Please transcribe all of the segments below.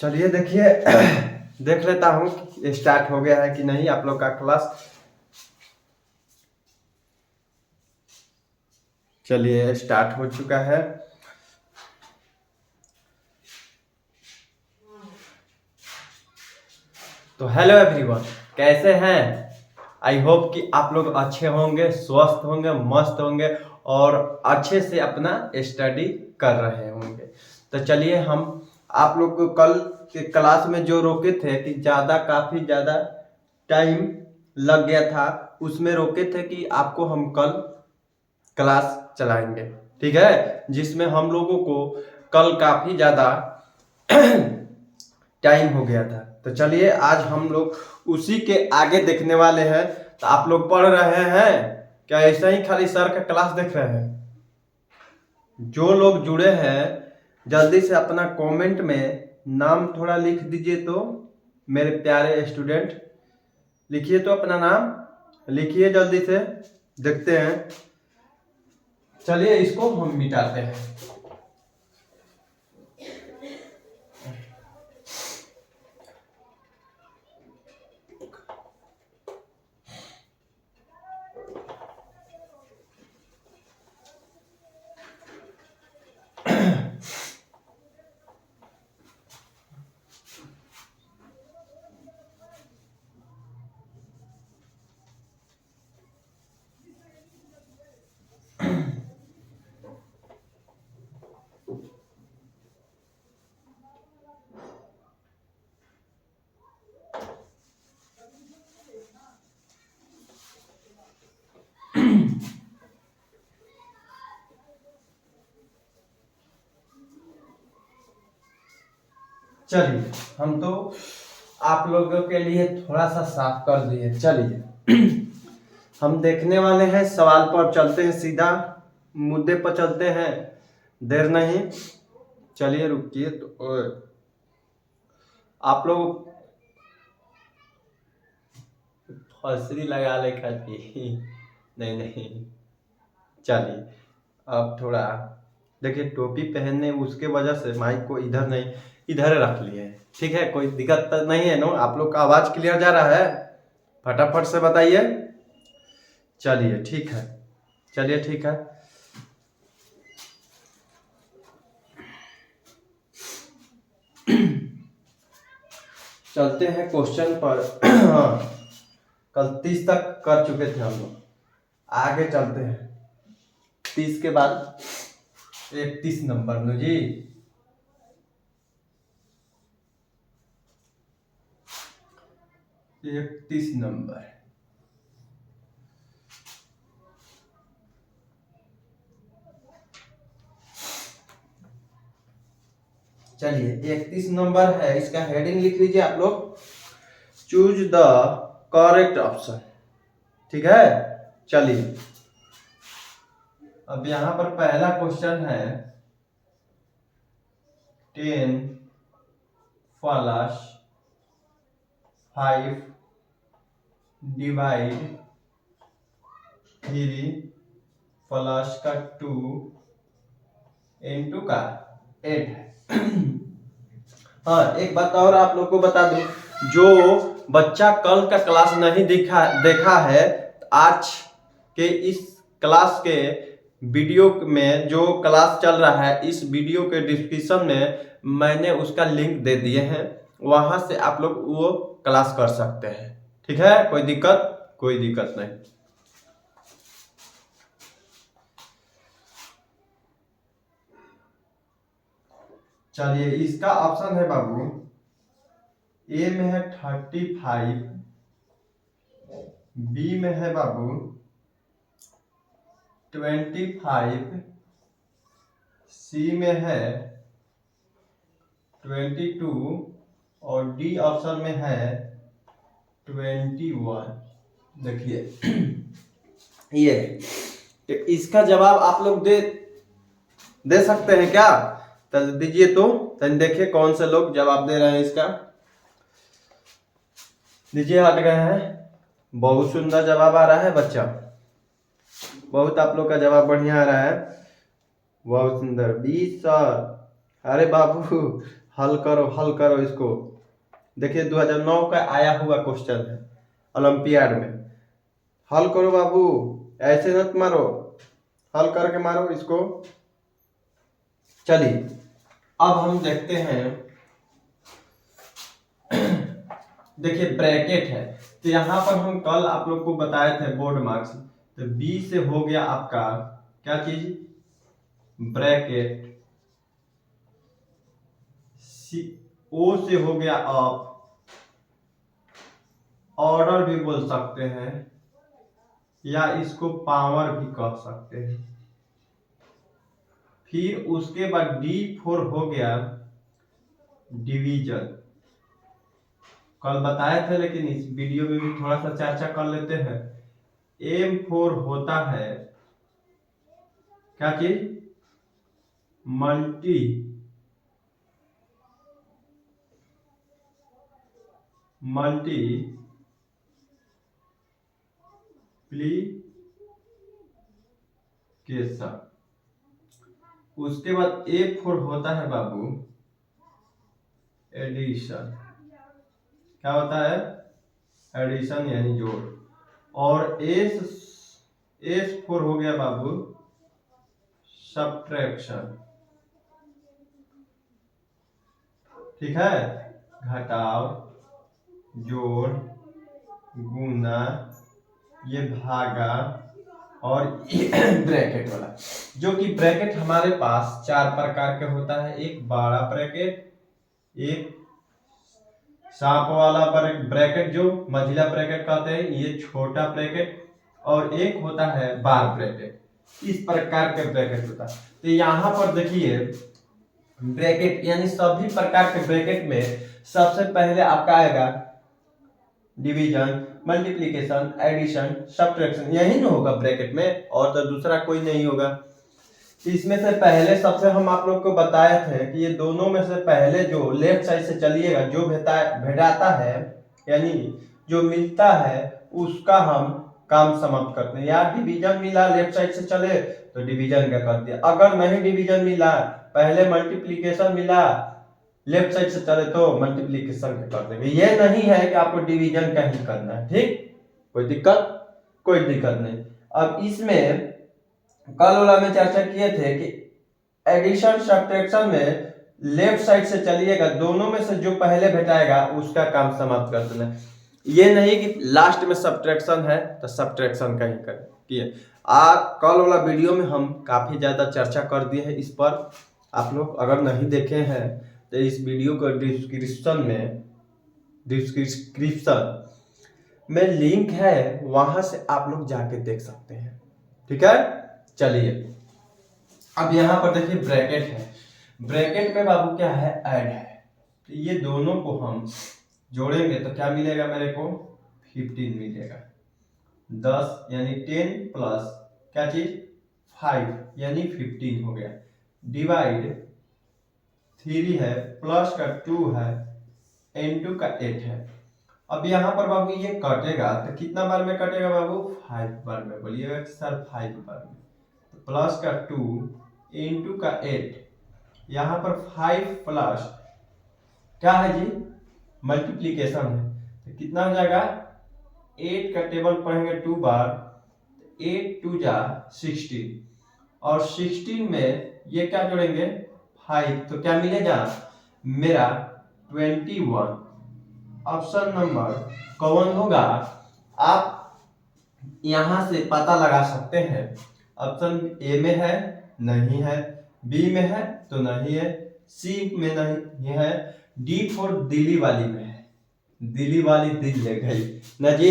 चलिए देखिए देख लेता हूँ स्टार्ट हो गया है कि नहीं आप लोग का क्लास। चलिए स्टार्ट हो चुका है। तो हेलो एवरीवन, कैसे हैं? आई होप कि आप लोग अच्छे होंगे, स्वस्थ होंगे, मस्त होंगे और अच्छे से अपना स्टडी कर रहे होंगे। तो चलिए हम आप लोग को कल के क्लास में जो रोके थे कि काफ़ी ज़्यादा टाइम लग गया था, उसमें रोके थे कि आपको हम कल क्लास चलाएंगे, ठीक है, जिसमें हम लोगों को कल काफ़ी ज़्यादा टाइम हो गया था। तो चलिए आज हम लोग उसी के आगे देखने वाले हैं। तो आप लोग पढ़ रहे हैं क्या, ऐसा ही खाली सर का क्लास देख रहे हैं? जो लोग जुड़े हैं जल्दी से अपना कमेंट में नाम थोड़ा लिख दीजिए। तो मेरे प्यारे स्टूडेंट लिखिए, तो अपना नाम लिखिए जल्दी से, देखते हैं। चलिए इसको हम मिटाते हैं। चलिए हम तो आप लोगों के लिए थोड़ा सा साफ कर दिए। चलिए हम देखने वाले हैं, सवाल पर चलते हैं, सीधा मुद्दे पर चलते हैं, देर नहीं। चलिए रुकिए, तो आप लोग फसरी लगा ले खाती नहीं नहीं। चलिए अब थोड़ा देखिए, टोपी पहनने उसके वजह से माइक को इधर नहीं इधर रख लिए, ठीक है, कोई दिक्कत तो नहीं है नो? आप लोग का आवाज क्लियर जा रहा है? फटाफट से बताइए। चलिए ठीक है, चलिए ठीक है। चलते हैं क्वेश्चन पर। हाँ, कल 30 तक कर चुके थे हम लोग, आगे चलते हैं। 30 के बाद 31 नंबर नो जी। एक 30 नंबर। चलिए 31 नंबर है, इसका हेडिंग लिख लीजिए आप लोग, चूज द करेक्ट ऑप्शन, ठीक है। चलिए अब यहां पर पहला क्वेश्चन है, 10 प्लस 5 डिवाइड 3 प्लस का 2 इंटू का 8 है। हाँ, एक बात और आप लोग को बता दूं, जो बच्चा कल का क्लास नहीं देखा है, आज के इस क्लास के वीडियो में जो क्लास चल रहा है, इस वीडियो के डिस्क्रिप्शन में मैंने उसका लिंक दे दिए हैं, वहां से आप लोग वो क्लास कर सकते हैं, ठीक है। कोई दिक्कत नहीं। चलिए इसका ऑप्शन है बाबू, ए में है 35, बी में है बाबू 25, सी में है 22 और डी ऑप्शन में है 21। देखिए ये तो इसका जवाब आप लोग दे सकते हैं क्या? तो दीजिए, तो देखिए कौन से लोग जवाब दे रहे हैं इसका। दीजिए, हट गए हैं। बहुत सुंदर जवाब आ रहा है बच्चा, बहुत आप लोग का जवाब बढ़िया आ रहा है, बहुत सुंदर। 20 सर, अरे बाबू हल करो इसको। देखिए 2009 का आया हुआ क्वेश्चन है ओलंपियाड में। हल करो बाबू, ऐसे मत मारो, हल करके मारो इसको। चलिए अब हम देखते हैं। देखिए ब्रैकेट है, तो यहाँ पर हम कल आप लोग को बताए थे बोर्ड मार्क्स, तो बी से हो गया आपका क्या चीज, ब्रैकेट। ओ से हो गया अप, ऑर्डर भी बोल सकते हैं या इसको पावर भी कह सकते हैं। फिर उसके बाद D4 हो गया डिवीजन। कल बताए थे लेकिन इस वीडियो में भी थोड़ा सा चर्चा कर लेते हैं। M4 होता है क्या चीज, मल्टीप्लीकेशन। उसके बाद A4 होता है बाबू एडिशन। क्या होता है, एडिशन यानी जोड़। और S4 हो गया बाबू सब्ट्रैक्शन। ठीक है, घटाव, जोड़, गुना, ये भागा और ब्रैकेट वाला। जो कि ब्रैकेट हमारे पास 4 प्रकार के होता है। एक बड़ा ब्रैकेट, एक सांप वाला ब्रैकेट जो मझिला ब्रैकेट कहते हैं, ये छोटा ब्रैकेट, और एक होता है बार ब्रैकेट। इस प्रकार के ब्रैकेट होता है। तो यहाँ पर देखिए ब्रैकेट यानी सभी प्रकार के ब्रैकेट में सबसे पहले आपका आएगा डिवीजन, मल्टीप्लिकेशन, एडिशन, सब्ट्रैक्शन, यही ना होगा ब्रैकेट में, और तो दूसरा कोई नहीं होगा। इसमें से पहले सबसे हम आप लोग को बताए थे कि ये दोनों में से पहले जो लेफ्ट साइड से चलिएगा, जो भेटाता है यानी जो मिलता है उसका हम काम समाप्त करते हैं। या डिवीजन मिला लेफ्ट साइड से चले तो डिवीजन का कर दिया, अगर नहीं डिवीजन मिला पहले मल्टीप्लिकेशन मिला लेफ्ट साइड से चले तो मल्टीप्लिकेशन का कर देंगे। ये नहीं है कि आपको डिवीजन का ही करना है। ठीक, कोई दिक्कत नहीं। अब इसमें कल वाला में चर्चा किए थे कि एडिशन सब्ट्रैक्शन में लेफ्ट साइड से चलिएगा, दोनों में से जो पहले भेटाएगा उसका काम समाप्त कर देना। ये नहीं कि लास्ट में सब्ट्रैक्शन है तो सब्ट्रैक्शन का ही किए। कल वाला वीडियो में हम काफी ज्यादा चर्चा कर दिए हैं इस पर। आप लोग अगर नहीं देखे हैं तो इस वीडियो को डिस्क्रिप्शन में लिंक है, वहां से आप लोग जाके देख सकते हैं। ठीक है, चलिए अब यहां पर देखिए ब्रैकेट है। ब्रैकेट में बाबू क्या है, ऐड है। तो ये दोनों को हम जोड़ेंगे तो क्या मिलेगा मेरे को, 15 मिलेगा। 10 यानी 10 प्लस क्या चीज 5 यानी 15 हो गया। डिवाइड 3 है, प्लस का 2 है, इनटू का 8 है। अब यहाँ पर बाबू ये कटेगा तो कितना बार में कटेगा बाबू, 5 बार में। बोलिएगा सर 5 बार में। तो प्लस का 2 इनटू का 8, यहाँ पर 5 प्लस क्या है जी, मल्टीप्लीकेशन है, तो कितना हो जाएगा, 8 का टेबल पढ़ेंगे 2 बार, 8 2 जा 16, और 16 में ये क्या जोड़ेंगे 5, तो क्या मिलेगा मेरा 21। ऑप्शन नंबर कौन होगा, आप यहां से पता लगा सकते हैं। ऑप्शन ए में है, नहीं है, बी में है तो नहीं है, सी में नहीं है, D4 दिल्ली वाली में है। दिल्ली वाली दिल ले गई ना जी।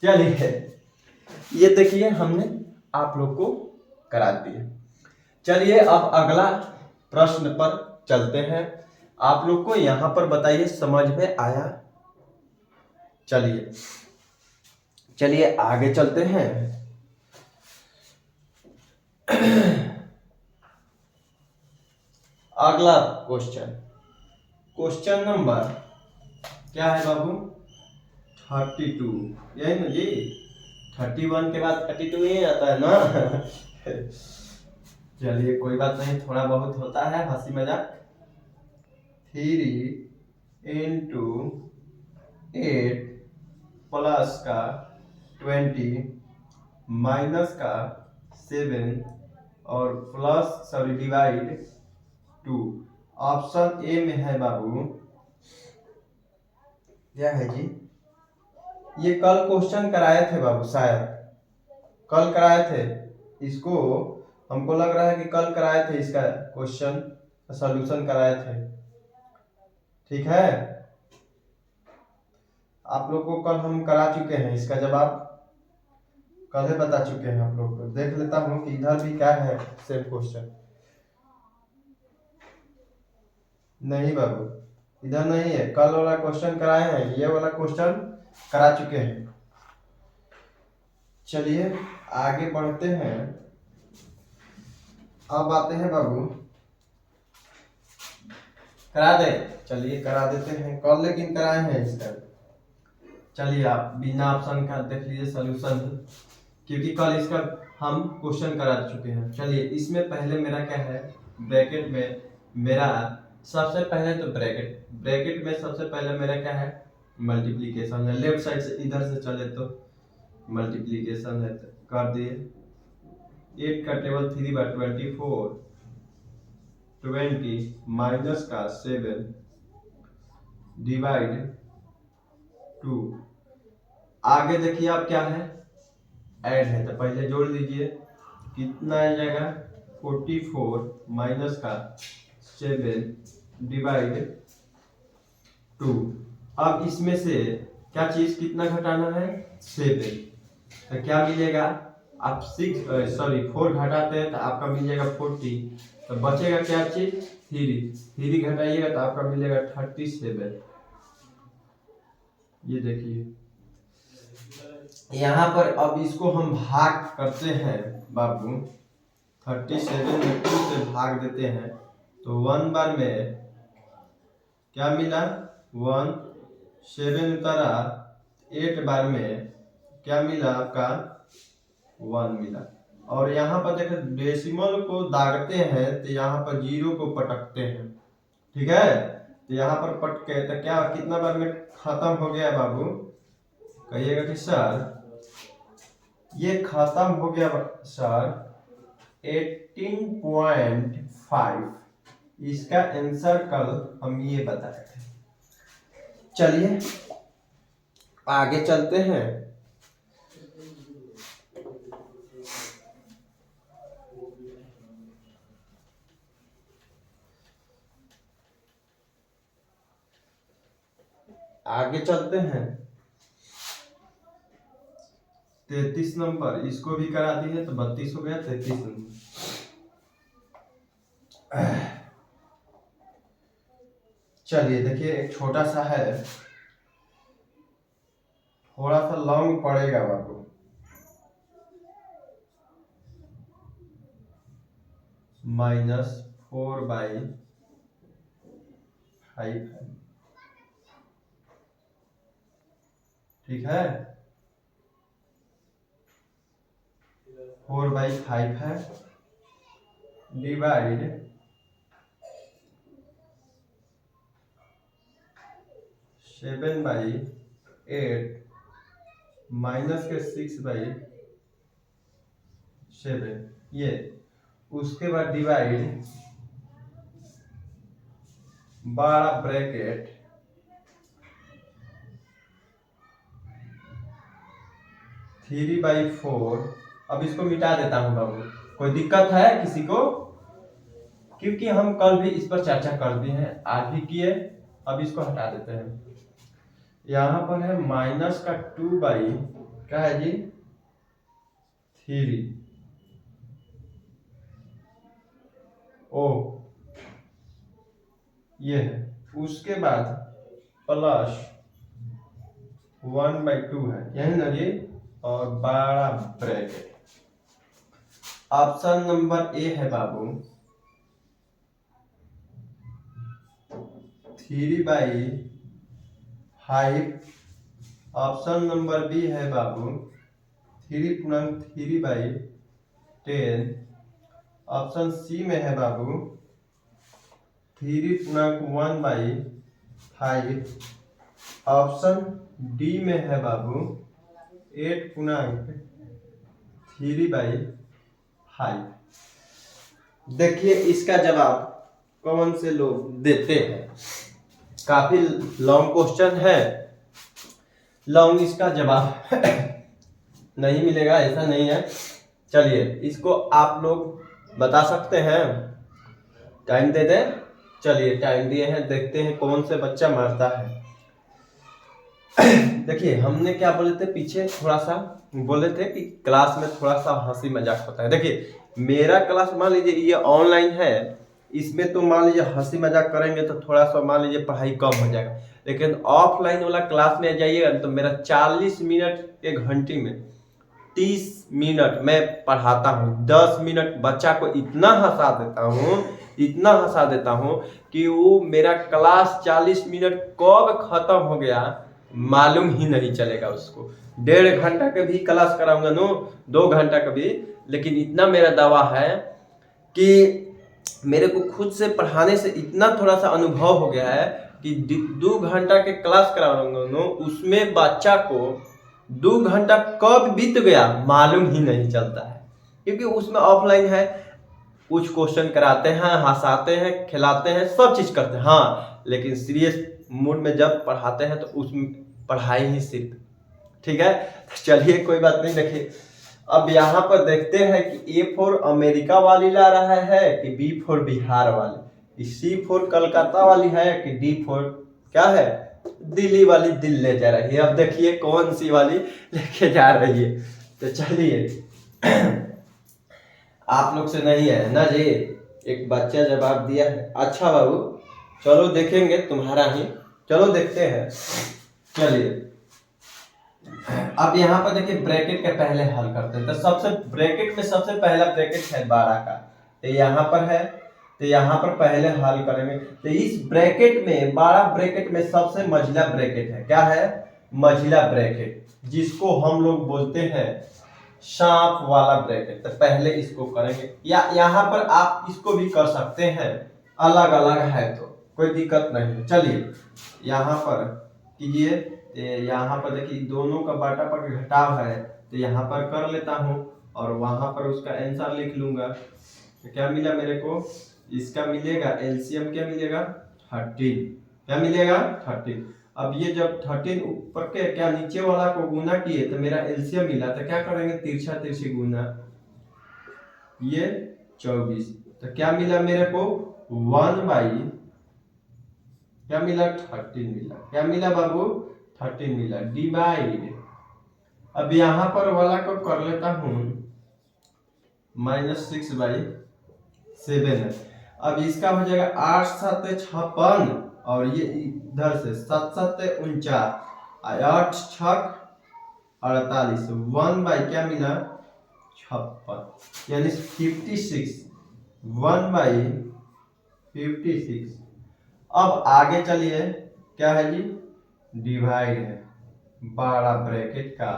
चलिए ये देखिए हमने आप लोग को करा दिया। चलिए अब अगला प्रश्न पर चलते हैं। आप लोग को यहां पर बताइए समझ में आया। चलिए आगे चलते हैं। अगला क्वेश्चन नंबर क्या है बाबू, 32। यही ना जी, 31 के बाद 32 ही आता है ना। चलिए कोई बात नहीं, थोड़ा बहुत होता है हंसी मजाक। इंटू 8 प्लस का 20 माइनस का 7 और plus sorry divide 2। Option A में है बाबू, क्या है जी, ये कल क्वेश्चन कराए थे बाबू, शायद कल कराए थे इसको, हमको लग रहा है कि कल कराए थे इसका क्वेश्चन सॉल्यूशन कराए थे। ठीक है, आप लोग को कल हम करा चुके हैं, इसका जवाब कल ही बता चुके हैं आप लोग को। देख लेता हूँ कि इधर भी क्या है सेम क्वेश्चन। नहीं बाबू, इधर नहीं है, कल वाला क्वेश्चन कराए हैं, ये वाला क्वेश्चन करा चुके हैं। चलिए आगे बढ़ते हैं। अब आते हैं बाबू, करा दे, चलिए करा देते हैं, कल लेकिन कराए हैं इसका। चलिए आप बिना ऑप्शन का देख लीजिए सोल्यूशन, क्योंकि कल इसका हम क्वेश्चन करा चुके हैं। चलिए इसमें पहले मेरा क्या है, ब्रैकेट में मेरा सबसे पहले तो ब्रैकेट में सबसे पहले मेरा क्या है, मल्टीप्लीकेशन है। लेफ्ट साइड से इधर से चले तो मल्टीप्लीकेशन है, तो कर दिए। 8 का टेबल 3/24 20 माइनस का 7 डिवाइड 2। आगे देखिए आप क्या है, ऐड है, तो पहले जोड़ लीजिए, कितना आ जाएगा 44 माइनस का 7 डिवाइड 2। अब इसमें से क्या चीज कितना घटाना है, 7, तो क्या मिलेगा, आप 4 घटाते हैं तो आपका मिल जाएगा 40, तो बचेगा क्या चीज, 3 घटाइएगा तो आपका मिलेगा 37। ये देखिए यहाँ पर अब इसको हम भाग करते हैं बाबू, 37 में 2 से भाग देते हैं तो 1 बार में क्या मिला 1, 7 उतारा, 8 बार में क्या मिला आपका 1 मिला। और यहाँ पर देखो डेसिमल को दागते हैं तो यहाँ पर 0 को पटकते हैं। ठीक है, तो यहाँ पर पटके तो क्या कितना बार में खत्म हो गया बाबू, कहिएगा कि सर ये खत्म हो गया सर 18.5। इसका आंसर कल हम ये बताए थे। चलिए आगे चलते हैं। आगे चलते हैं 33 नंबर, इसको भी करा दी है तो 32 हो गया, 33 नंबर। चलिए देखिए एक छोटा सा है, थोड़ा सा लॉन्ग पड़ेगा बाबू। -4/5 है, ठीक है, 4/5 है, डिवाइड 7/8 माइनस के 6/7, ये उसके बाद डिवाइड 12 ब्रैकेट 3/4। अब इसको मिटा देता हूं बाबू, कोई दिक्कत है किसी को, क्योंकि हम कल भी इस पर चर्चा कर दिए हैं, आज भी किए। अब इसको हटा देते हैं। यहाँ पर है माइनस का 2 बाई क्या है जी 3 ओ, ये है, उसके बाद प्लस 1/2 है, यही ना जी, और 12 ब्रैकेट। ऑप्शन नंबर ए है बाबू 3/5। ऑप्शन नंबर बी है बाबू 3/10। ऑप्शन सी में है बाबू 3/1/5। ऑप्शन डी में है बाबू 8/3/5। देखिए इसका जवाब कौन से लोग देते हैं। काफी लॉन्ग क्वेश्चन है, लॉन्ग इसका जवाब नहीं मिलेगा ऐसा नहीं है। चलिए इसको आप लोग बता सकते हैं, टाइम दे दें। चलिए टाइम दिए हैं, देखते हैं कौन से बच्चा मारता है। देखिए हमने क्या बोले थे पीछे, थोड़ा सा बोले थे कि क्लास में थोड़ा सा हंसी मजाक होता है। देखिए मेरा क्लास मान लीजिए ये ऑनलाइन है, इसमें तो मान लीजिए हंसी मजाक करेंगे तो थोड़ा सा मान लीजिए पढ़ाई कम हो जाएगा। लेकिन ऑफलाइन वाला क्लास में जाइएगा तो मेरा 40 मिनट एक घंटे में 30 मिनट मैं पढ़ाता हूँ। 10 मिनट बच्चा को इतना हंसा देता हूँ, इतना हंसा देता हूँ कि वो मेरा क्लास 40 मिनट कब खत्म हो गया मालूम ही नहीं चलेगा उसको। 1.5 घंटा का भी क्लास कराऊंगा नो, 2 घंटा का भी, लेकिन इतना मेरा दावा है कि मेरे को खुद से पढ़ाने से इतना थोड़ा सा अनुभव हो गया है कि 2 घंटा के क्लास कराऊंगा नो, उसमें बच्चा को 2 घंटा कब बीत गया मालूम ही नहीं चलता है। क्योंकि उसमें ऑफलाइन है, कुछ क्वेश्चन कराते हैं, हंसाते हैं, खिलाते हैं, सब चीज करते हैं, हाँ, लेकिन सीरियस मूड में जब पढ़ाते हैं तो उसमें पढ़ाई ही सिर्फ। ठीक है, चलिए कोई बात नहीं। देखिए अब यहाँ पर देखते हैं कि A4 अमेरिका वाली ला रहा है कि B4 बिहार वाली, C4 कलकत्ता वाली है कि D4 क्या है दिल्ली वाली दिल ले जा रही है। अब देखिए कौन सी वाली लेके जा रही है। तो चलिए आप लोग से नहीं है ना जी, एक बच्चा जवाब दिया है। अच्छा बाबू चलो देखेंगे तुम्हारा ही, चलो देखते हैं। चलिए अब यहाँ पर देखिए ब्रैकेट के पहले हल करते हैं। तो सबसे ब्रैकेट में सबसे पहला ब्रैकेट है 12 का, तो यहाँ पर है, तो यहाँ पर पहले हल करेंगे। तो इस ब्रैकेट में 12 ब्रैकेट में सबसे मझिला ब्रैकेट है, क्या है मझिला ब्रैकेट, जिसको हम लोग बोलते हैं सांप वाला ब्रैकेट। तो पहले इसको करेंगे, या यहाँ पर आप इसको भी कर सकते हैं, अलग अलग है तो कोई दिक्कत नहीं। चलिए यहाँ पर कीजिए, यहाँ पर देखिए दोनों का बाटा पर घटाव है, तो यहाँ पर कर लेता हूँ और वहां पर उसका आंसर लिख लूंगा। तो क्या मिला मेरे को, इसका मिलेगा एलसीएम क्या मिलेगा 13, क्या मिलेगा 13। अब ये जब 13 ऊपर के क्या नीचे वाला को गुना किए तो मेरा एलसीएम मिला, तो क्या करेंगे तिरछा तिरछी गुना, ये 24, तो क्या मिला मेरे को 1/, क्या मिला 13 मिला, क्या मिला बाबू 13 मिला, डिवाइड। अब यहां पर वाला को कर लेता हूं -6/7 है। अब इसका हो जाएगा 8 7 56 और ये इधर से 7 7 49, 8 6 48, 1/ क्या मिला 56 यानी 56, 1/56। अब आगे चलिए क्या है जी डिवाइड है, 12 ब्रैकेट का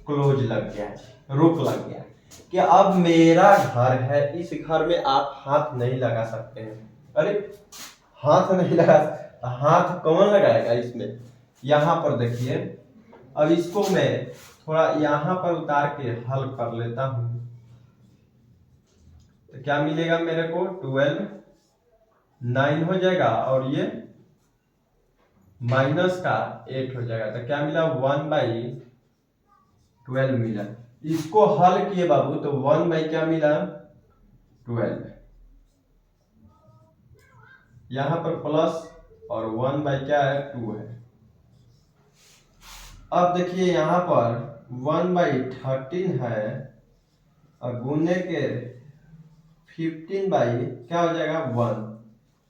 क्लोज लग गया, रोक लग गया कि अब मेरा घर है, इस घर में आप हाथ नहीं लगा सकते हैं। अरे हाथ नहीं लगा, हाथ कौन लगाएगा इसमें। यहाँ पर देखिए अब इसको मैं थोड़ा यहाँ पर उतार के हल कर लेता हूं, तो क्या मिलेगा मेरे को 12, 9 हो जाएगा और ये माइनस का 8 हो जाएगा, तो क्या मिला 1/12 मिला। इसको हल किए बाबू तो 1/ क्या मिला 12, यहां पर प्लस और 1/ क्या है 2 है। अब देखिए यहां पर 1/13 है और गुने के 15/ क्या हो जाएगा 1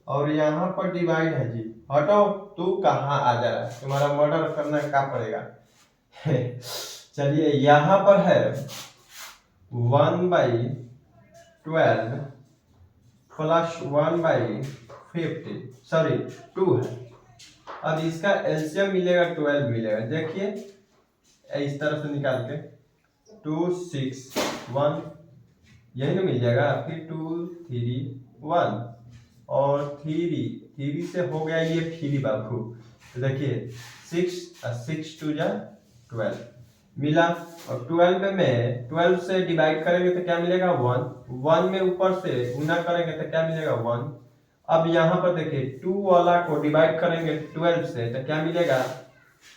और यहाँ पर डिवाइड है जी। हटो तू कहाँ आ जा रहा है, तुम्हारा मर्डर करना क्या पड़ेगा। चलिए यहाँ पर है 1/12 प्लस 1/50, सॉरी 2 है। अब इसका एलसीएम मिलेगा 12 मिलेगा, देखिए इस तरह से निकाल के 2 6 1 यही ना मिल जाएगा, फिर 2 3 1 और थ्री से हो गया ये थ्री बाबू। तो देखिए 6 टू जा 12 मिला। और 12 में 12 से डिवाइड करेंगे तो क्या मिलेगा 1 में ऊपर से गुना करेंगे तो क्या मिलेगा 1। अब यहाँ पर देखिए 2 वाला को डिवाइड करेंगे 12 से तो क्या मिलेगा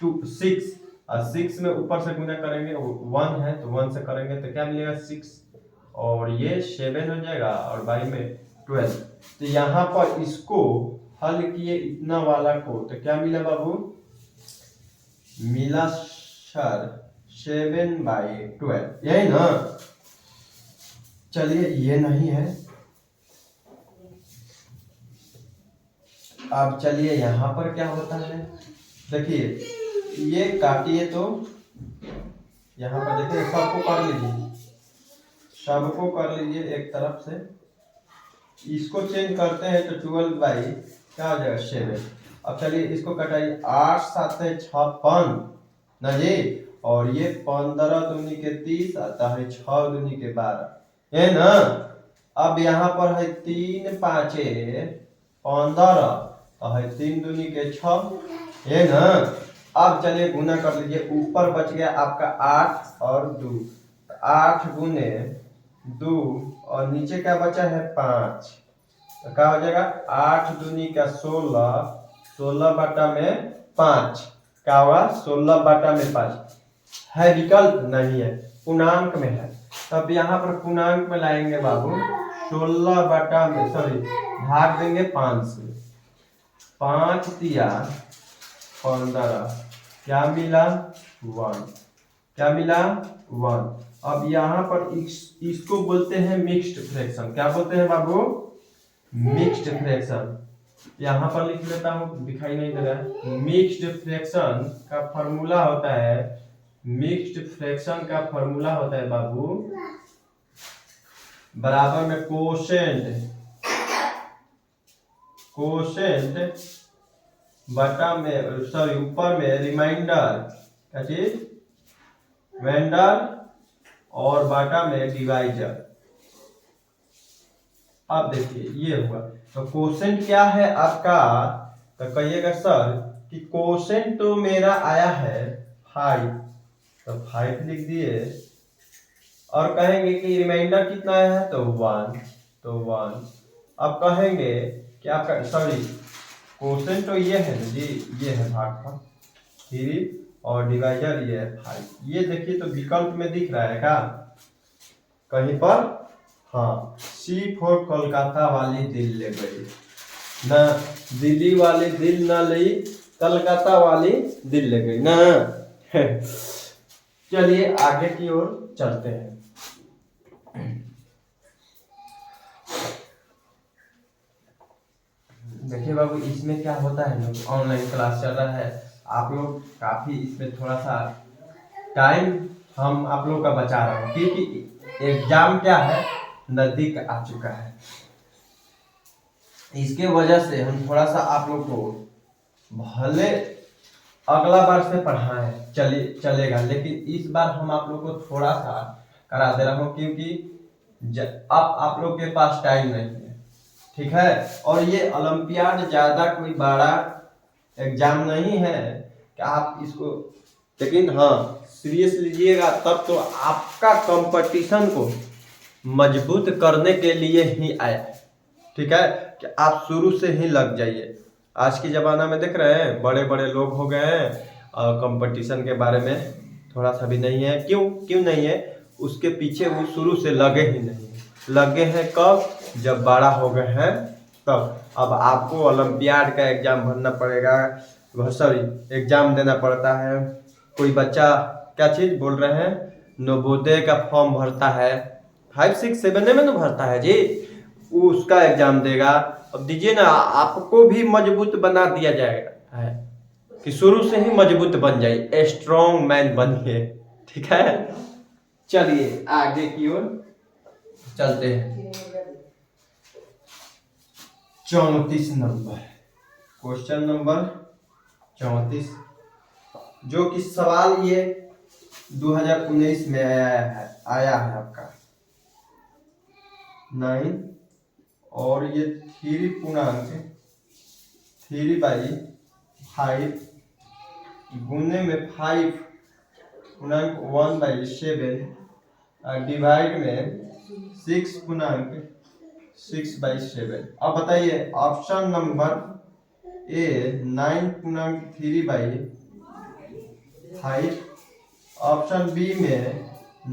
6 और 6 में ऊपर से गुना करेंगे 1 है तो 1 से करेंगे तो क्या मिलेगा 6 और ये 7 हो जाएगा और बाई में 12। तो यहाँ पर इसको हल किए इतना वाला को तो क्या मिला बाबू, मिला सर 7/12 यही ना। चलिए ये नहीं है, अब चलिए यहाँ पर क्या होता है देखिए, ये काटिए तो यहाँ पर देखिए सबको कर लीजिए, सबको कर लीजिए एक तरफ से। इसको चेंज करते हैं तो 12 बाई क्या हो जाएगा 7। अब चलिए इसको कटाइए 8 7 56 ना जी, और ये 15 दूनी के 30 आता है 6 दूनी के 12 है ना। अब यहाँ पर है 3 5 15 तो है 3 दूनी के 6 है ना। अब चलिए गुना कर लीजिए, ऊपर बच गया आपका 8 और 2, 8 गुने 2 और नीचे क्या बचा है 5 तो क्या हो जाएगा 8 दूनी का 16, 16 बटा में 5 क्या हुआ 16 बटा में 5 है, विकल्प नहीं है पूर्णांक में है। तब यहाँ पर पूर्णांक में लाएंगे बाबू 16 बटा में सॉरी भाग देंगे 5 से, 5 दिया 15 क्या मिला 1, क्या मिला 1। अब यहाँ पर इसको बोलते हैं मिक्स्ड फ्रैक्शन। क्या बोलते हैं बाबू, मिक्स्ड फ्रैक्शन। यहाँ पर लिख लेता हूँ, दिखाई नहीं दे रहा है। मिक्स्ड फ्रैक्शन का फॉर्मूला होता है, मिक्स्ड फ्रैक्शन का फॉर्मूला होता है बाबू बराबर में कोशेंट बटा में सॉरी ऊपर में रिमाइंडर क्या चीज वेंडर और बाटा में डिवाइजर। अब देखिए ये हुआ तो कोशेंट क्या है आपका, तो कहिएगा सर कि कोशेंट तो मेरा आया है 5 तो 5 लिख दिए और कहेंगे कि रिमाइंडर कितना आया है तो 1 तो 1। अब कहेंगे कि आपका सॉरी कोशेंट तो ये है ना जी, ये है भागफल 3 और डिवाइजर ये है 5। ये देखिए तो विकल्प में दिख रहा है क्या कहीं पर, हाँ C4 कोलकाता वाली दिल ले गई ना, दिल्ली वाली दिल ना ली कलकत्ता वाली दिल ले गई ना। चलिए आगे की ओर चलते हैं। देखिए बाबू इसमें क्या होता है ना, ऑनलाइन क्लास चल रहा है, आप लोग काफी इसमें थोड़ा सा टाइम हम आप लोग का बचा रहे हैं क्योंकि एग्जाम क्या है नजदीक आ चुका है, इसके वजह से हम थोड़ा सा आप लोग को भले अगला बार से पढ़ाएं चलेगा, लेकिन इस बार हम आप लोग को थोड़ा सा करा दे रहा हूँ क्योंकि अब आप लोग के पास टाइम नहीं है, ठीक है। और ये ओलंपियाड ज्यादा कोई बड़ा एग्जाम नहीं है कि आप इसको, लेकिन हाँ सीरियस लीजिएगा तब तो आपका कंपटीशन को मजबूत करने के लिए ही आया है, ठीक है कि आप शुरू से ही लग जाइए। आज के ज़माना में देख रहे हैं बड़े बड़े लोग हो गए हैं और कंपटीशन के बारे में थोड़ा सा भी नहीं है। क्यों नहीं है, उसके पीछे वो शुरू से लगे ही नहीं, लगे हैं कब जब बड़ा हो गए हैं तब। अब आपको ओलंपियाड का एग्जाम भरना पड़ेगा, सॉरी एग्जाम देना पड़ता है। कोई बच्चा क्या चीज़ बोल रहे हैं, नवोदय का फॉर्म भरता है 5 6 7 में ना भरता है जी, उसका एग्जाम देगा। अब दीजिए ना, आपको भी मजबूत बना दिया जाएगा है कि शुरू से ही मजबूत बन जाइए, स्ट्रॉन्ग मैन बनिए, ठीक है। चलिए आगे की ओर चलते हैं। 34 नंबर क्वेश्चन नंबर 34, जो कि सवाल ये 2019 में आया है आपका 9 और ये 3/5 गुने में 5/1/7 डिवाइड में 6/6/7। अब बताइए option number A 9/3/5, option B में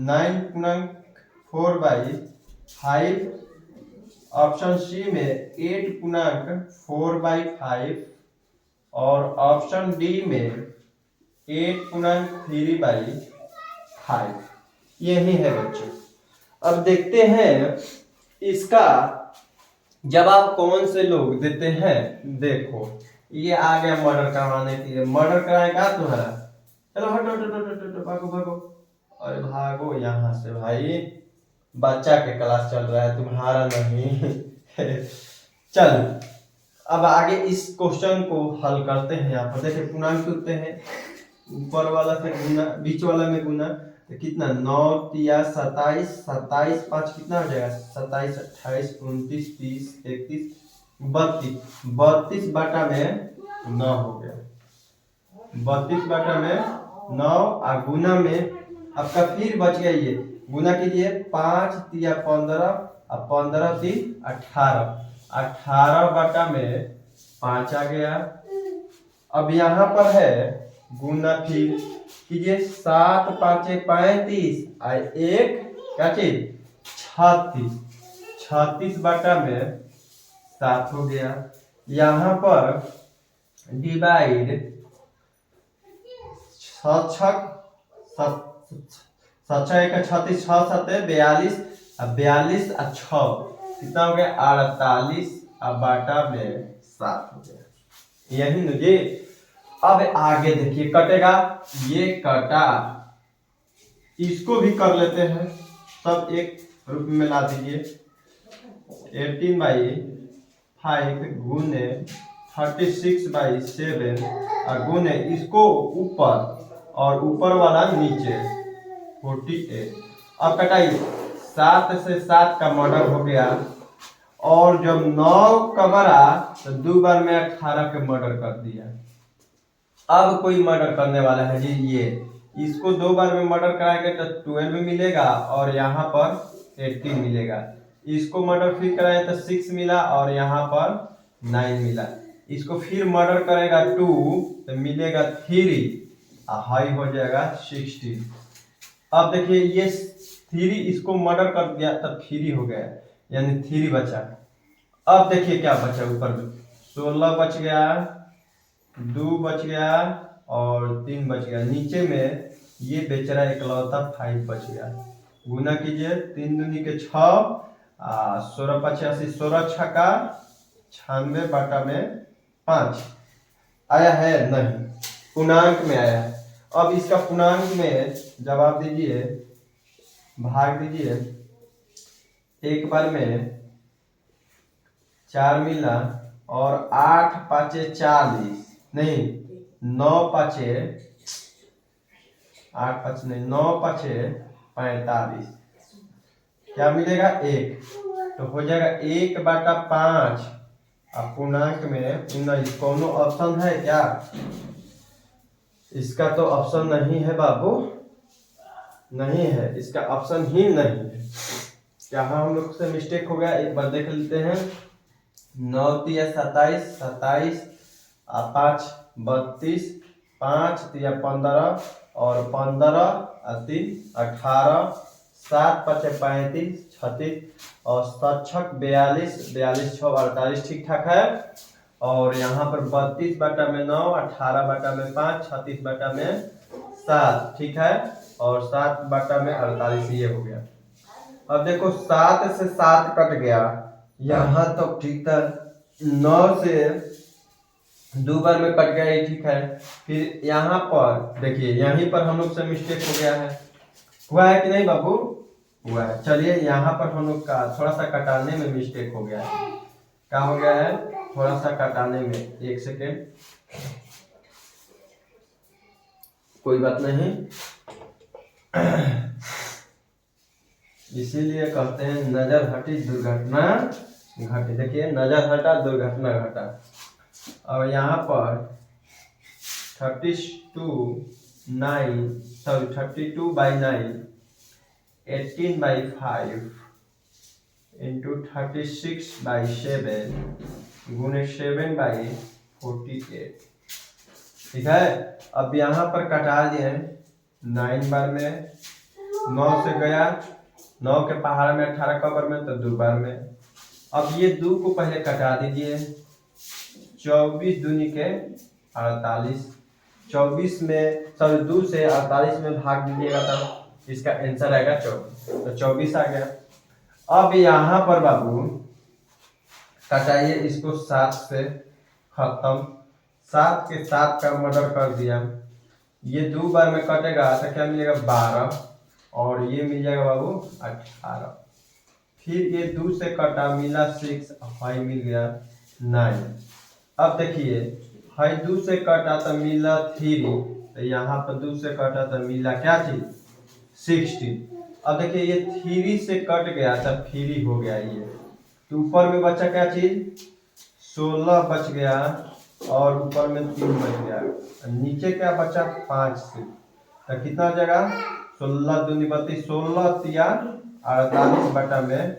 9/4/5, ऑप्शन सी में 8/4/5 और ऑप्शन डी में 8/3/5। यही है बच्चों। अब देखते हैं इसका जवाब कौन से लोग देते हैं। देखो ये आ गया मर्डर करवाने के लिए। मर्डर कराएगा तो है, चलो हटो हटो हटो हटो, भागो भागो, अरे भागो यहाँ से भाई, बच्चा के क्लास चल रहा है तुम्हारा नहीं। चल अब आगे इस क्वेश्चन को हल करते हैं। यहाँ पर देखिए पूर्णांक होते हैं, ऊपर वाला से गुना, बीच वाला में गुना, तो कितना 9 या 27, 27 5 कितना हो जाएगा 27, 28, 29, 30, 31, 32, 32 में 9 हो गया। 32/9 और गुना में आपका फिर बच गया, ये गुना कीजिए 5 या 15 और 15 3 18, 18/5 आ गया। अब यहाँ पर है गुना फिर कीजिए 7 5 35 और 1 क्या चीज 36, 36/7 हो गया। यहाँ पर डिवाइड 6 6 7 1 36, 6 7 42 और 42 और 6 कितना हो गया 48/7 हो गया। यही न जी। अब आगे देखिए कटेगा, ये कटा, इसको भी कर लेते हैं, सब एक रूप में ला दीजिए। 18/5 गुने 36/7 और गुने इसको ऊपर और ऊपर वाला नीचे 48। अब कटाइए 7 से 7 का मर्डर हो गया, और जब 9 का बड़ा तो 2 बार में 18 के मर्डर कर दिया। अब कोई मर्डर करने वाला है जी, ये इसको 2 बार में मर्डर कराएंगे तो 12 मिलेगा और यहाँ पर 18 मिलेगा। इसको मर्डर फिर कराए तो 6 मिला और यहाँ पर 9 मिला। इसको फिर मर्डर करेगा 2 तो मिलेगा 3 और हाई हो जाएगा 16। अब देखिए ये 3 इसको मर्डर कर दिया तब 3 हो गया, यानी 3 बचा। अब देखिए क्या बचा, ऊपर में 16 बच गया, 2 बच गया और 3 बच गया। नीचे में ये बेचारा इकलौता 5 बच गया। गुना कीजिए 3 दूनी के 6, 16 85, 16 छक्का 96/5 आया है नहीं, पूर्णांक में आया है। अब इसका पूर्णांक में जवाब दीजिए, भाग दीजिए। एक बार में 4 मिला और 8 5 40 नहीं 9 5 8 5 नहीं 9 5 45 क्या मिलेगा 1, तो हो जाएगा 1/5। अब पूर्णांक में 19। कौन ऑप्शन है क्या? इसका तो ऑप्शन नहीं है बाबू, नहीं है, इसका ऑप्शन ही नहीं है। यहाँ हम लोग से मिस्टेक हो गया, एक बार देख लेते हैं। 9 या 27, 27 और 5 32, 5 या 15 और 15 और 3 18, 7 5 35 36 और 7 6 42, 42 6 48 ठीक ठाक है। और यहाँ पर 32/9, 18/5, 36/7 ठीक है, और 7/48 ये हो गया। अब देखो 7 से 7 कट गया, यहाँ तो ठीक था। 9 से 2 बार में कट गया, ये ठीक है। फिर यहाँ पर देखिए, यहीं पर हम लोग से मिस्टेक हो गया है। हुआ है कि नहीं बाबू? हुआ है। चलिए यहाँ पर हम लोग का थोड़ा सा कटाने में मिस्टेक हो गया है। क्या हो गया है? थोड़ा सा कटाने में, 1 सेकेंड, कोई बात नहीं। इसीलिए कहते हैं नजर हटी दुर्घटना घटे, देखिए नजर हटा दुर्घटना घटा। और यहाँ पर 32/9 18/5 इंटू 36/7 गुणे 7/48। ठीक है, अब यहाँ पर कटा दिए 9 बार में 9 से गया, 9 के पहाड़ में 18 कबर में तो 2 बार में। अब ये 2 को पहले कटा दीजिए, 24 दूनी के 48, 24 में सॉरी 2 से 48 में भाग दीजिएगा तब इसका आंसर आएगा 24, तो 24 आ गया। अब यहाँ पर बाबू कटाइए इसको 7 से, खत्म, 7 के 7 का मर्डर कर दिया, ये 2 बार में कटेगा तो क्या मिलेगा 12, और ये मिल जाएगा बाबू 18। फिर ये 2 से कटा मिला 6, हाई मिल गया 9। अब देखिए हाई 2 से कटा तो मिला 3, तो यहाँ पर 2 से कटा तो मिला क्या चीज 16। अब देखिए ये 3 से कट गया तब फ्री हो गया ये, तो ऊपर में बचा क्या चीज 16 बच गया, और ऊपर में 3 बच गया, नीचे क्या बचा 5 से, तो कितना जगह 16 दूनी 32, 16 तिया 48 बटा में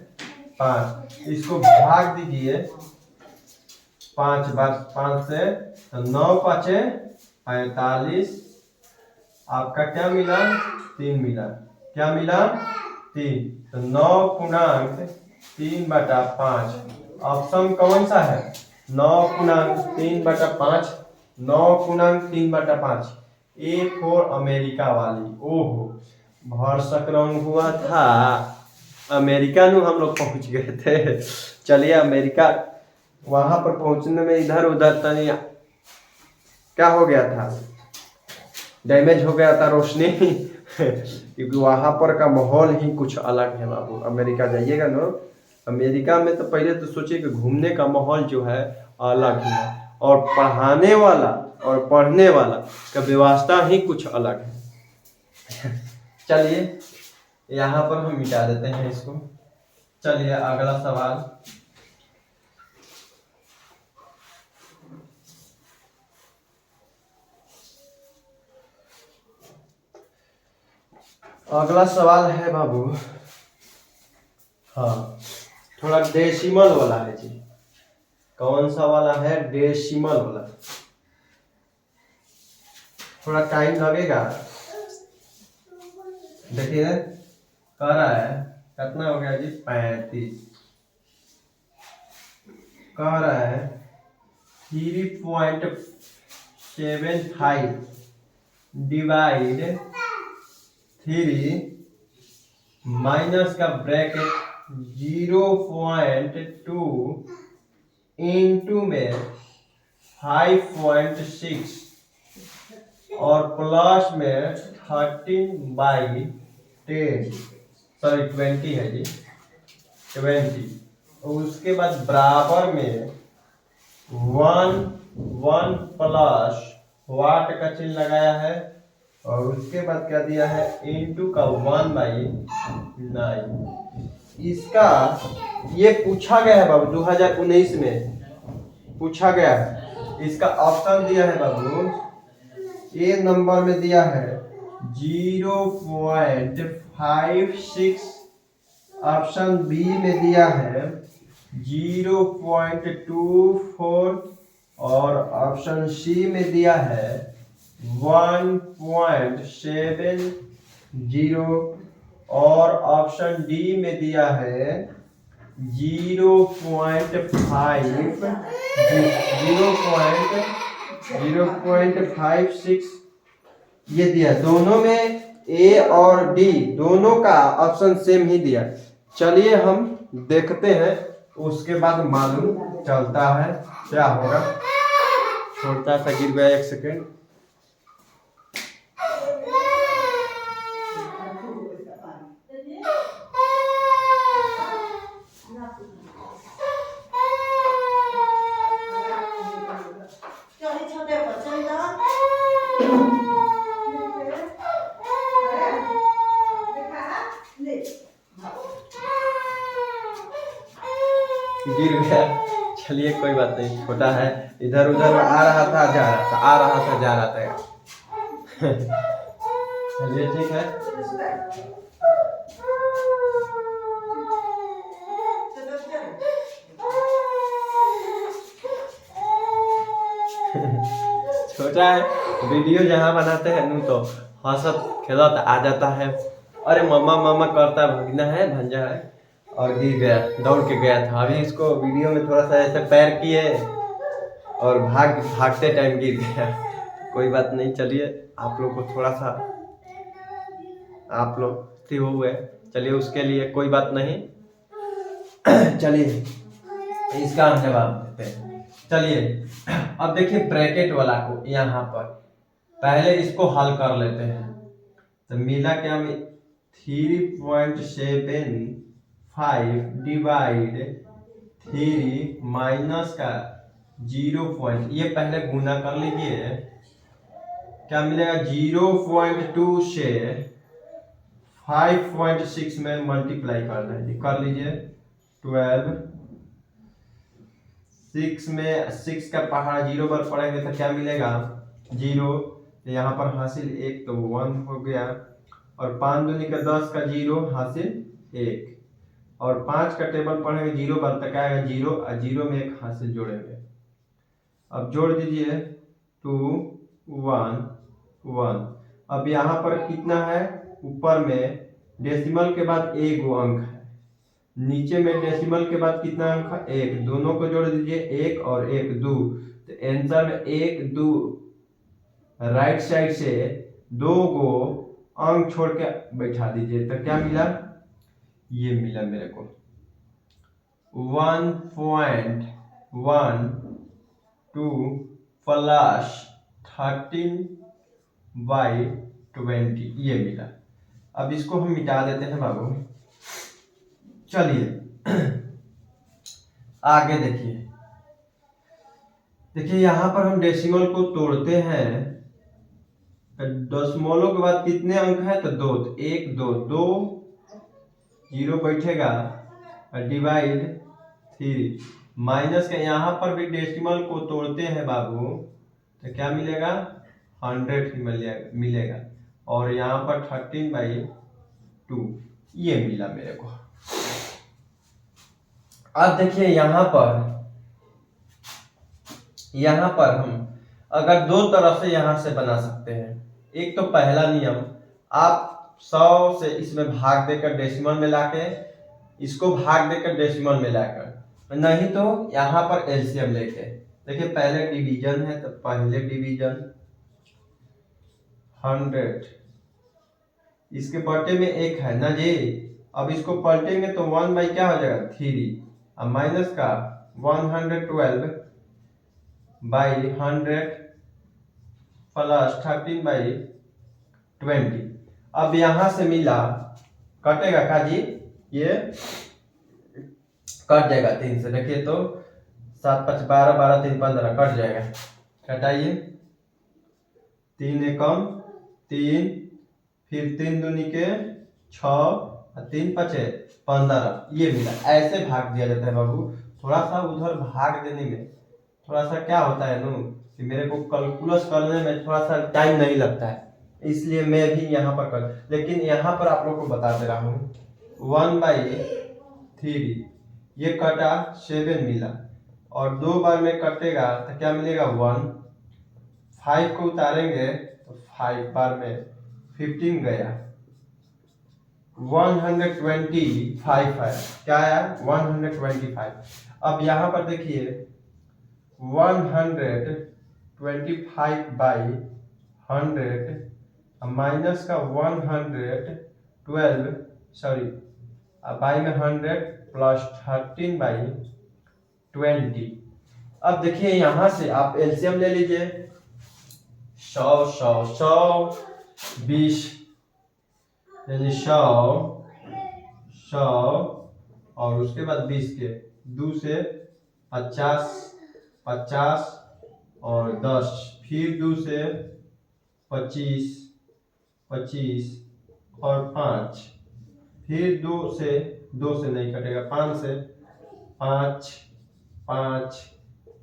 5, इसको भाग दीजिए 5 बार 5 से, तो 9 5 45, आपका क्या मिला 3 मिला, क्या मिला 3, तो 9/3/5 ऑप्शन कौन सा है 9/3/5, 9/3/5, ए फॉर अमेरिका वाली। ओहो भरसक रंग हुआ था, अमेरिका में हम लोग पहुंच गए थे। चलिए अमेरिका, वहां पर पहुंचने में इधर उधर तनी क्या हो गया था, डैमेज हो गया था रोशनी क्योंकि वहां पर का माहौल ही कुछ अलग है बाबू। अमेरिका जाइएगा ना, अमेरिका में तो पहले तो सोचिए कि घूमने का माहौल जो है अलग ही है, और पढ़ाने वाला और पढ़ने वाला का व्यवस्था ही कुछ अलग है। चलिए यहाँ पर हम मिटा देते हैं इसको। चलिए अगला सवाल, अगला सवाल है बाबू, हाँ थोड़ा डेसिमल वाला है जी। कौन सा वाला है डेसिमल वाला, थोड़ा टाइम लगेगा। देखिए कह रहा है कितना हो गया जी 35, कह रहा है 3.75 डिवाइड 3 माइनस का ब्रैकेट 0.2 इंटू में 5.6 और प्लस में 13/10 सॉरी 20 है जी 20, और उसके बाद बराबर में 1 प्लस वाट का चिन्ह लगाया है, और उसके बाद क्या दिया है इंटू का 1/9। इसका ये पूछा गया है बाबू 2019 में पूछा गया है। इसका ऑप्शन दिया है बाबू, ए नंबर में दिया है 0.56, ऑप्शन बी में दिया है 0.24, और ऑप्शन सी में दिया है 1.70, और ऑप्शन डी में दिया है 0.56 ये दिया। दोनों में ए और डी दोनों का ऑप्शन सेम ही दिया। चलिए हम देखते हैं, उसके बाद मालूम चलता है क्या होगा। छोटा सा गिर गया, 1 सेकेंड। गिर चलिए कोई बात नहीं, छोटा है, इधर उधर आ रहा था जा रहा था, आ रहा था जा रहा था। चलिए ठीक है। छोटा है, वीडियो जहाँ बनाते हैं नू तो हंसत खेलत आ जाता है। अरे मम्मा मम्मा करता भगना है, भंजा है, और गिर गया, दौड़ के गया था। अभी इसको वीडियो में थोड़ा सा ऐसे पैर किए और भागते टाइम गिर गया। कोई बात नहीं, चलिए आप लोग को थोड़ा सा आप लोग थी हुए, चलिए उसके लिए कोई बात नहीं। चलिए इसका हम जवाब देते हैं। चलिए अब देखिए ब्रैकेट वाला को, यहाँ पर पहले इसको हल कर लेते हैं। तो मिला क्या, 3.75 डिवाइड 3 माइनस का 0. ये पहले गुना कर लीजिए, क्या मिलेगा 0.2 से 5.6 में मल्टीप्लाई करना है, कर लीजिए। 12 6 में 6 का पहाड़ 0 पर पड़ेंगे तो क्या मिलेगा 0, यहाँ पर हासिल 1 तो 1 हो गया, और 5 दूनी का 10 का 0 हासिल 1, और 5 का टेबल पढ़ेंगे 0 पर तक आएगा 0, और 0 में 1 हासिल जोड़ेंगे। अब जोड़ दीजिए 2 1 1। अब यहाँ पर कितना है, ऊपर में डेसिमल के बाद एक अंक है, नीचे में डेसिमल के बाद कितना अंक है, 1, दोनों को जोड़ दीजिए 1 और 1 2, तो आंसर में 1 2 राइट साइड से 2 गो अंक छोड़ के बैठा दीजिए, तो क्या मिला, ये मिला मेरे को 1.12 प्लस 13/20, ये मिला। अब इसको हम मिटा देते हैं बाबू। चलिए आगे देखिए यहाँ पर हम डेसिमल को तोड़ते हैं, दशमलव के बाद कितने अंक है, तो 2, तो 1 2 2 0 बैठेगा, डिवाइड 3 माइनस का, यहाँ पर भी डेसिमल को तोड़ते हैं बाबू, तो क्या मिलेगा 100 ही मिलेगा, और यहाँ पर 13/2, ये मिला मेरे को। अब देखिए यहाँ पर हम अगर दो तरह से यहाँ से बना सकते हैं। एक तो पहला नियम, आप 100 से इसमें भाग देकर डेसिमल में लाके, इसको भाग देकर डेसिमल में लाकर, नहीं तो यहाँ पर एलसीएम लेके। देखिए पहले डिवीजन है, तो पहले डिवीजन 100, इसके बटे में 1 है ना जी। अब इसको पलटेंगे तो 1 बाई क्या हो जाएगा 3, अब माइनस का 112/100 प्लस 13/20। अब यहां से मिला, कटेगा का जी, ये कट जाएगा 3 से, देखिए तो 7 5 12 12 3 15 कट जाएगा, कटाइए 3 एकम 3, फिर 3 दूनी के 6, 3 5 15, ये मिला। ऐसे भाग दिया जाता है बाबू। थोड़ा सा उधर भाग देने में थोड़ा सा क्या होता है ना, कि मेरे को कैलकुलस करने में थोड़ा सा टाइम नहीं लगता है, इसलिए मैं भी यहाँ पर कर, लेकिन यहाँ पर आप लोग को बता दे रहा हूँ 1/3, ये कटा 7 मिला, और 2 बार में कटेगा तो क्या मिलेगा 1, 5 को उतारेंगे तो 5 बार में 15 गया, 125 है, क्या आया 125। अब यहाँ पर देखिए 125/100 माइनस का 112, सॉरी बाई में 100 प्लस 13/20। अब देखिए यहाँ से आप एलसीएम ले लीजिए, 100 100 100 20, यानी 100 100 और उसके बाद 20 के 2 से 50 50 और 10, फिर 2 से 25 25 और 5, फिर 2 से नहीं कटेगा, 5 से 5 5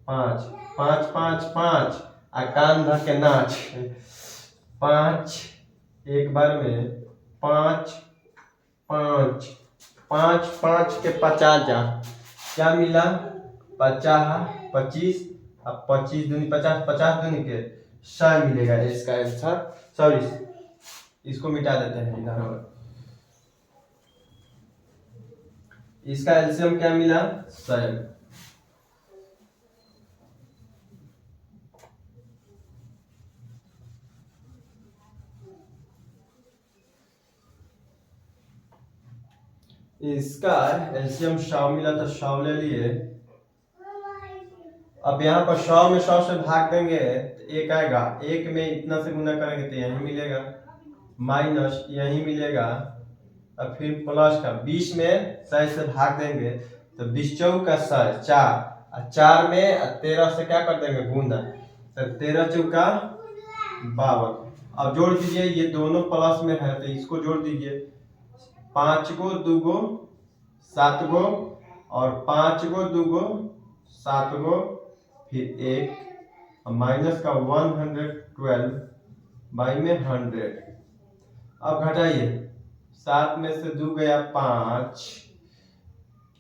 5 5 5 5 आ कान धर के नाच 5 एक बार में 5 5 5 5 के 50 जा क्या मिला 50 25 अब 25 दूनी 50 50 दूनी के 100 मिलेगा इसका आंसर। सॉरी इसको मिटा देते हैं इधर और इसका एलसीएम क्या मिला 100। इसका एलसीएम 100 मिला तो 100 ले लिए। अब यहाँ पर 100 में 100 से भाग देंगे तो 1 आएगा, 1 में इतना से गुना करेंगे तो यही मिलेगा, माइनस यही मिलेगा, अब फिर प्लस का 20 में 100 से भाग देंगे तो 20 चौका 100 4 4 में 13 से क्या कर देंगे गुना तो 13 चौका 52। अब जोड़ दीजिए ये दोनों प्लस में है तो इसको जोड़ दीजिए 5 गो 2 गो 7 गो और 5 गो 2 गो 7 गो फिर 1 माइनस का 112 बाई में 100। अब घटाइए 7 में से 2 गया 5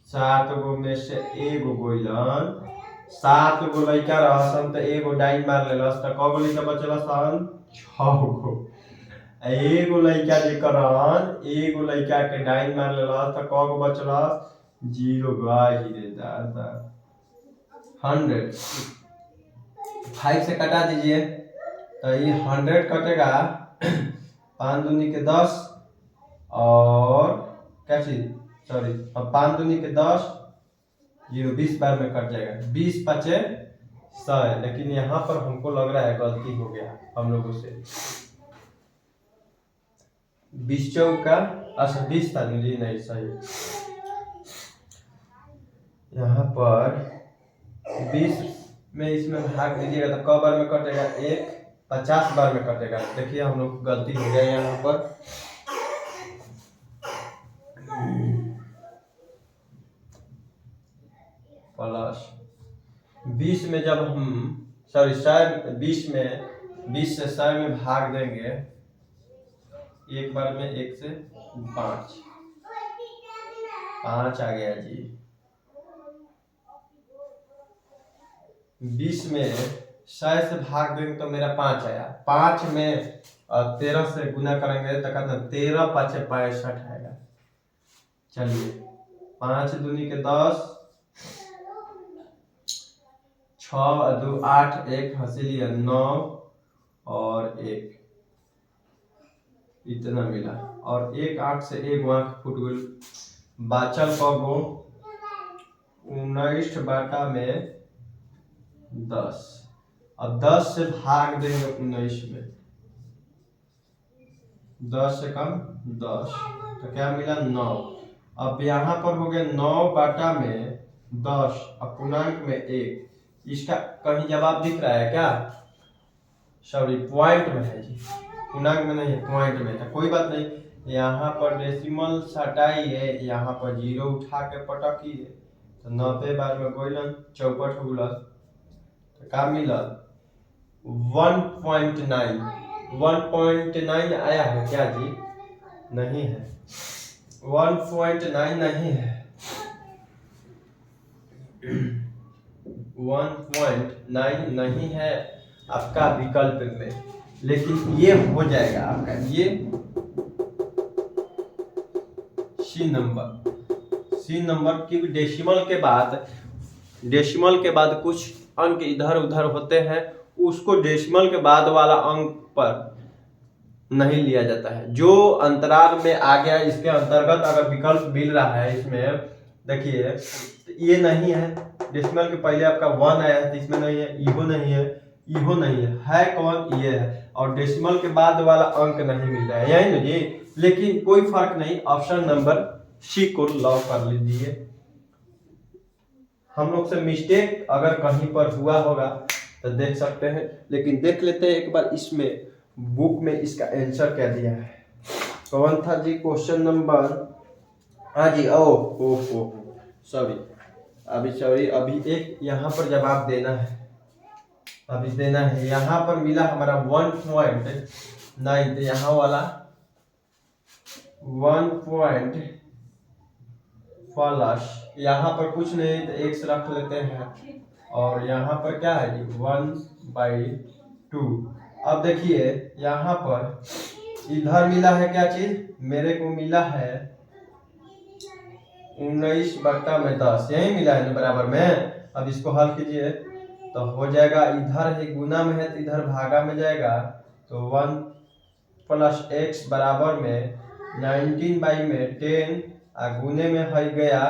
7 गो में से 1 गो गोइलन 7 गो लइका रहसन तो 1 गो डाइन मार लेलस तो क गो लइका बचलसन 6 गो। एगो लइका जेकर रहन एगो लइका के डाइन मार लेलस तो क गो बचलस 0 गाय रे दादा 100। 5 से कटा दीजिए तो ये 100 कटेगा 5 दूनी के 10 और क्या चीज सॉरी अब 5 दूनी के 10 0 20 बार में कट जाएगा 20 पचे 100। लेकिन यहाँ पर हमको लग रहा है गलती हो गया हम लोगों से 20 चौका अच्छा 20 था जी नहीं सही। यहाँ पर 20 में इसमें भाग दीजिएगा तो क बार में कटेगा 1 50 बार में कटेगा। देखिए हम लोग गलती हो गया यहाँ पर प्लस 20 में जब हम सॉरी 20 में 20 से 100 में भाग देंगे एक बार में 1 से 5 आ गया जी। 20 में 100 से भाग देंगे तो मेरा 5 आया, 5 में 13 से गुना करेंगे तो कहते 13 5 65 आएगा। चलिए 5 दूनी के 10 6 2 8 1 हंसी 9 और 1 इतना मिला और 1 8 से 1 आंख फूट गई बाचल गो 19 बाटा में 10। अब 10 से भाग देंगे 19 में 10 से कम 10 तो क्या मिला 9। अब यहाँ पर हो गया 9 बाटा में 10 अब पूर्णांक में 1। इसका कहीं जवाब दिख रहा है क्या सॉरी पॉइंट में है जी पूर्णांक में नहीं है पॉइंट में था कोई बात नहीं। यहाँ पर डेसिमल हटाइए यहाँ पर 0 उठा के पटकिए तो 90 बार में गोइलन 64 गुलस तो का मिलल 1.9 आया है क्या जी नहीं है 1.9 नहीं है 1.9 नहीं है आपका विकल्प में। लेकिन ये हो जाएगा आपका ये सी नंबर की डेसिमल के बाद कुछ अंक इधर उधर होते हैं उसको डेसिमल के बाद वाला अंक पर नहीं लिया जाता है। जो अंतराल में आ गया इसके अंतर्गत अगर विकल्प मिल रहा है इसमें देखिए ये नहीं है डेसिमल के पहले आपका 1 आया है तो इसमें नहीं है इहो नहीं है कौन ये है और डेसिमल के बाद वाला अंक नहीं मिल रहा है यही ना जी। लेकिन कोई फर्क नहीं ऑप्शन नंबर सी को लॉक कर लीजिए। हम लोग से मिस्टेक अगर कहीं पर हुआ होगा तो देख सकते हैं लेकिन देख लेते हैं एक बार इसमें बुक में इसका आंसर क्या दिया है कौन था जी क्वेश्चन नंबर हाँ जी ओ सॉरी अभी सॉरी, अभी एक यहाँ पर जवाब देना है, अभी देना है। यहाँ पर मिला हमारा 1.9, तो यहाँ वाला 1 पॉइंट प्लस, यहाँ पर कुछ नहीं तो x रख लेते हैं, और यहाँ पर क्या है जी 1/2। अब देखिए यहाँ पर इधर मिला है क्या चीज, मेरे को मिला है 19/10, यही मिला है ना बराबर में। अब इसको हल कीजिए तो हो जाएगा, इधर ही गुना में है तो इधर भागा में जाएगा, तो 1 प्लस x बराबर में 19 में 10, गुने में है गया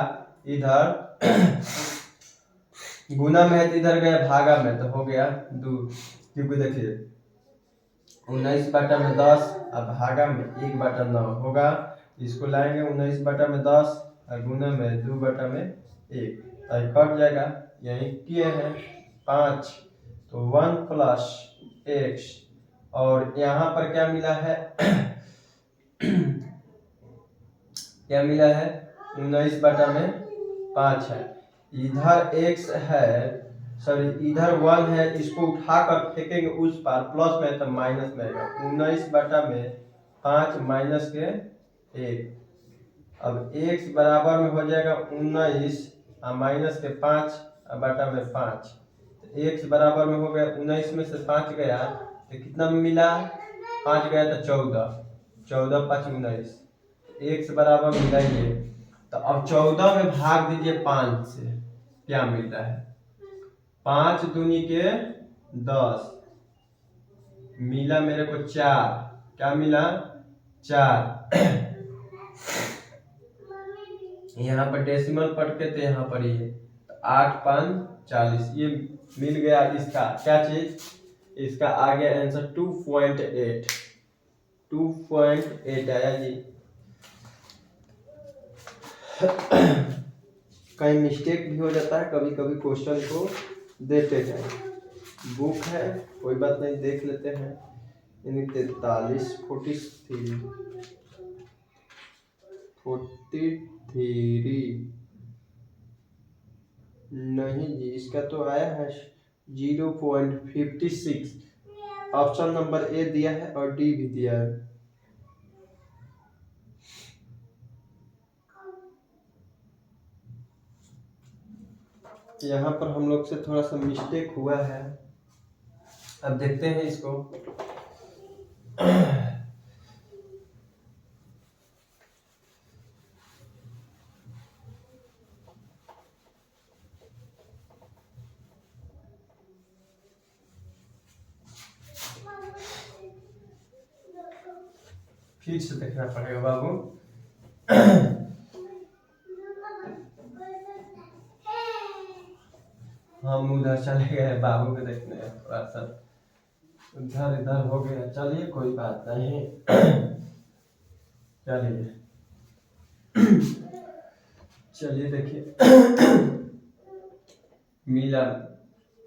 इधर गुना में है तो इधर गया भागा में, तो हो गया 2। क्योंकि देखिए 19/10 और भागा में 1/9 होगा, इसको लाएंगे 19/10 और गुना में 2/1, तो कट जाएगा, यही किए हैं 5, तो 1 प्लस x, और यहाँ पर क्या मिला है क्या मिला है 19/5 है, इधर x है सॉरी इधर 1 है, इसको उठाकर फेंकेंगे उस पार प्लस में तो माइनस में आएगा, 19/5 माइनस के 1। अब x बराबर में हो जाएगा 19 और माइनस के 5/5, तो x बराबर में हो गया 19 में से 5 गया तो कितना में मिला, 5 गया तो 14, 14 5 19, x बराबर मिला ये। तो अब 14 में भाग दीजिए 5 से, क्या मिलता है 5 दूनी के 10, मिला मेरे को 4, क्या मिला 4। यहाँ पर डेसिमल पढ़ के थे, यहाँ पर ये 8 5 40, ये मिल गया इसका क्या चीज, इसका आ गया आंसर 2.8, 2.8 आया जी। कहीं मिस्टेक भी हो जाता है, कभी कभी क्वेश्चन को देते हैं, बुक है कोई बात नहीं, देख लेते हैं। यानी 43 43 नहीं जी, इसका तो आया है 0.56, ऑप्शन नंबर ए दिया है और डी भी दिया है। यहाँ पर हम लोग से थोड़ा सा मिस्टेक हुआ है, अब देखते हैं इसको। फिर से देखना पड़ेगा बाबू। हम उधर चले गए बाबू को देखने, थोड़ा सा उधर इधर हो गया, चलिए कोई बात नहीं। चलिए देखिए मिला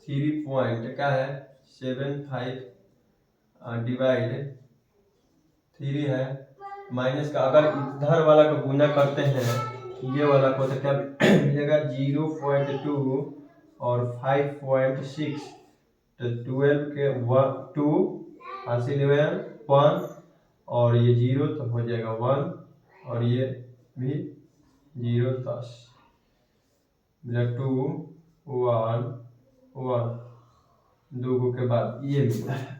3 पॉइंट क्या है 75 डिवाइड 3 है, माइनस का अगर इधर वाला को गुना करते हैं ये वाला को तो क्या मिलेगा 0.2 और 5.6, तो 12 के 2 हासिल 1 और ये 0 तो हो जाएगा 1 और ये भी 0 10 2 1 1 2 के बाद ये मिलता है।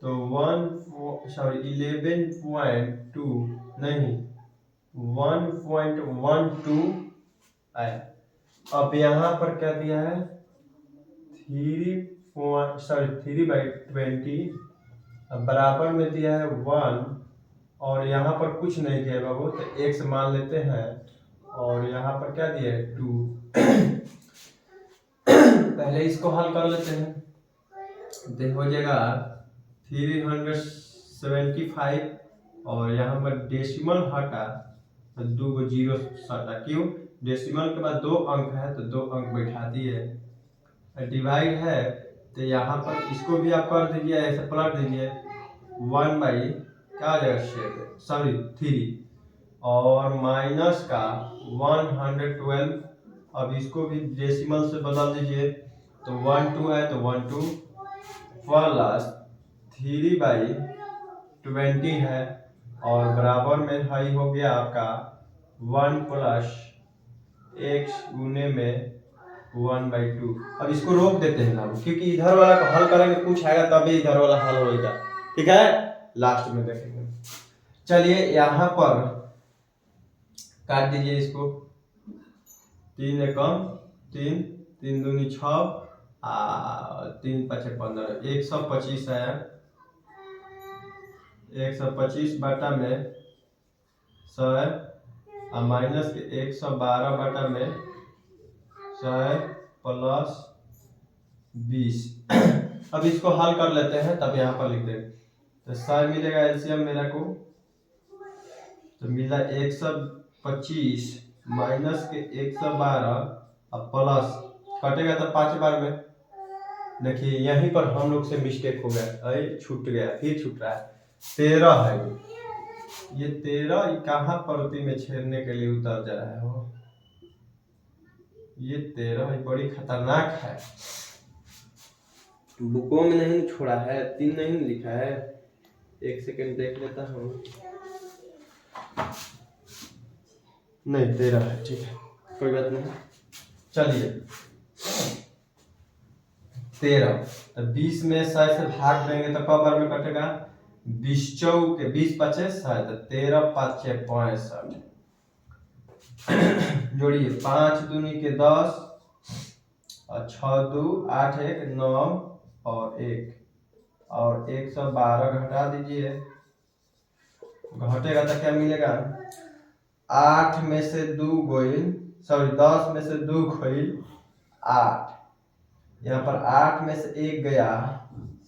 तो 11.2 नहीं 1.12 आया। अब यहाँ पर क्या दिया है 3/20 बराबर में दिया है 1 और यहाँ पर कुछ नहीं दिया बाबू, तो x मान लेते हैं और यहाँ पर क्या दिया है 2। पहले इसको हल कर लेते हैं, तो हो जाएगा 375 और यहाँ पर डेसिमल हटा तो 2 जीरो सटा, क्यों डेसिमल के बाद 2 अंक है तो 2 अंक बैठा दिए, डिवाइड है तो यहाँ पर इसको भी आप कर दीजिए, ऐसे पलट दीजिए 1/क्या आ जाएगा 3 और माइनस का 112 अब इसको भी डेसिमल से बदल दीजिए, तो 1 2 है तो 1 2 प्लस 3/20 है, और बराबर में हाई हो गया आपका 1 प्लस x गुने में 1/2। अब इसको रोक देते हैं बाबू, क्योंकि इधर वाला को हल करेंगे कुछ आएगा तभी इधर वाला हल होगा, ठीक है, लास्ट में देखेंगे। चलिए यहाँ पर काट दीजिए इसको, 3 एकम 3, 3 दूनी 6, 3 5 15, 125 है, 125 बटा में 100 माइनस के 112 बटा में 100 प्लस 20। अब इसको हल कर लेते हैं, तब यहाँ पर लिखते हैं, तो 100 मिलेगा एलसीएम मेरा को, तो मिला 125 माइनस के 112 अब प्लस कटेगा तो 5 बार में। देखिए यहीं पर हम लोग से मिस्टेक हो गया, अरे छूट गया, फिर छूट रहा है, 13 है ये 13 कहाँ प्रति में छेड़ने के लिए उतर जा रहा है वो, ये 13 बड़ी खतरनाक है, बुकों में नहीं छोड़ा है, 3 नहीं लिखा है, 1 सेकंड देख लेता हूँ, नहीं 13 है, ठीक है कोई बात नहीं। चलिए 13, तो 20 में 100 से भाग देंगे तो कब बार में कटेगा, 20 चौके 20 पचे 100, तो 13 5 65, जोड़िए 5 दूनी के 10 और 6 2 8 1 9 और 1 और 112 घटा दीजिए, घटेगा तो क्या मिलेगा, 8 में से 2 गोइल, सॉरी 10 में से 2 गोइल 8, यहाँ पर 8 में से 1 गया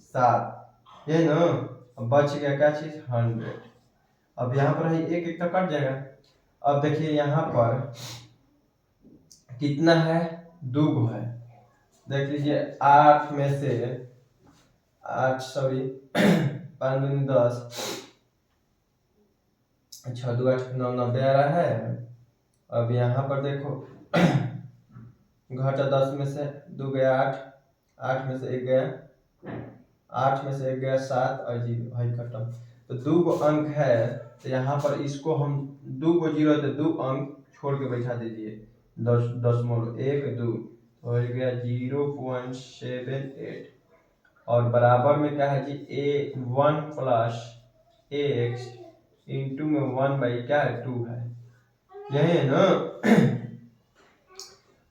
7, ये ना, बच गया क्या चीज 100। अब यहाँ पर एक एक तो कट जाएगा। अब देखिए यहाँ पर कितना है, 2 गो है, देख लीजिए 8 में से 8 सॉरी 5 दूनी 10, 6 2 8 9 90 आ रहा है। अब यहाँ पर देखो घटा 10 में से 2 गया 8, 8 में से 1 गया, 8 में से 1 गया 7 और 0 भाई खत्म। तो 2 गो अंक है, तो यहाँ पर इसको हम 2 गो 0 तो 2 अंक छोड़ के बैठा दीजिए, 10.1 2 हो गया 0.78, और बराबर में क्या है जी, a1 प्लस x इंटू में 1/2 है, यही है ना।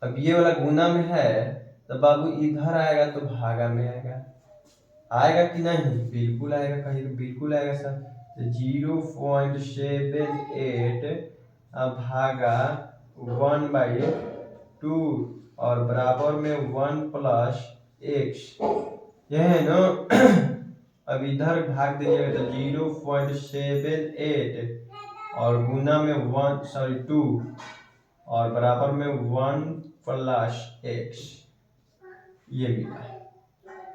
अब ये वाला गुना में है, तो बाबू इधर आएगा तो भागा में आएगा, आएगा कि नहीं, बिल्कुल आएगा, कहीं बिल्कुल आएगा सर, 0.78 भागा 1/2 और बराबर में 1 प्लस x, यह है ना। अब इधर भाग दीजिएगा तो 0.78 और गुना में 2 और बराबर में 1 प्लस x, ये मिला।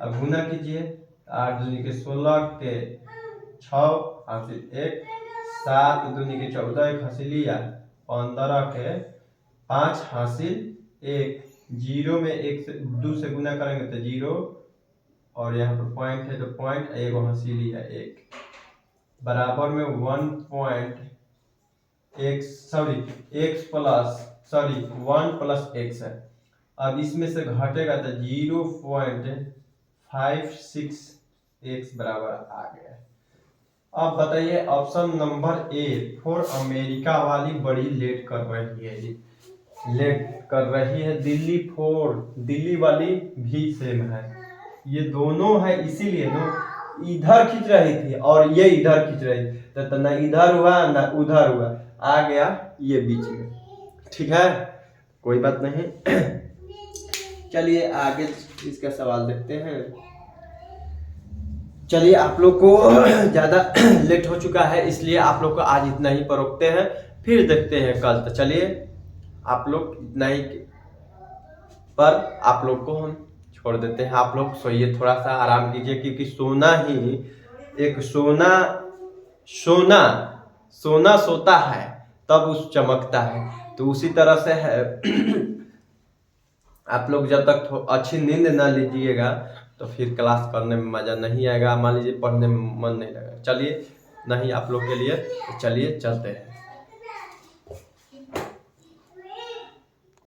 अब गुना कीजिए, 8 दूनी के 16 के 6 हासिल 1, 7 दूनी के 14 एक हासिल लिया, 15 के 5 हासिल 1, 0 में 1 से 2 से गुना करेंगे तो 0 और यहाँ पर पॉइंट है तो पॉइंट, एक हासिल लिया 1, बराबर में 1 प्लस x है। अब इसमें से घटेगा तो 0.56x बराबर आ गया। अब बताइए option number A, for America वाली बड़ी लेट कर रही है जी, लेट कर रही है, दिल्ली वाली भी सेम है, ये दोनों है, इसीलिए नो इधर खींच रही थी और ये इधर खींच रही थी, तो ना इधर हुआ ना उधर हुआ, आ गया ये बीच में, ठीक है कोई बात नहीं। चलिए आगे इसका सवाल देखते हैं। चलिए आप लोग को ज़्यादा लेट हो चुका है, इसलिए आप लोग को आज इतना ही पर रोकते हैं, फिर देखते हैं कल। तो चलिए आप लोग इतना ही पर आप लोग को हम छोड़ देते हैं, आप लोग सोइए, थोड़ा सा आराम कीजिए, क्योंकि सोना ही एक सोना सोता है तब उस चमकता है, तो उसी तरह से है आप लोग जब तक अच्छी नींद ना लीजिएगा तो फिर क्लास करने में मज़ा नहीं आएगा, मान लीजिए पढ़ने में मन नहीं लगेगा। चलिए नहीं आप लोग के लिए, तो चलिए चलते हैं।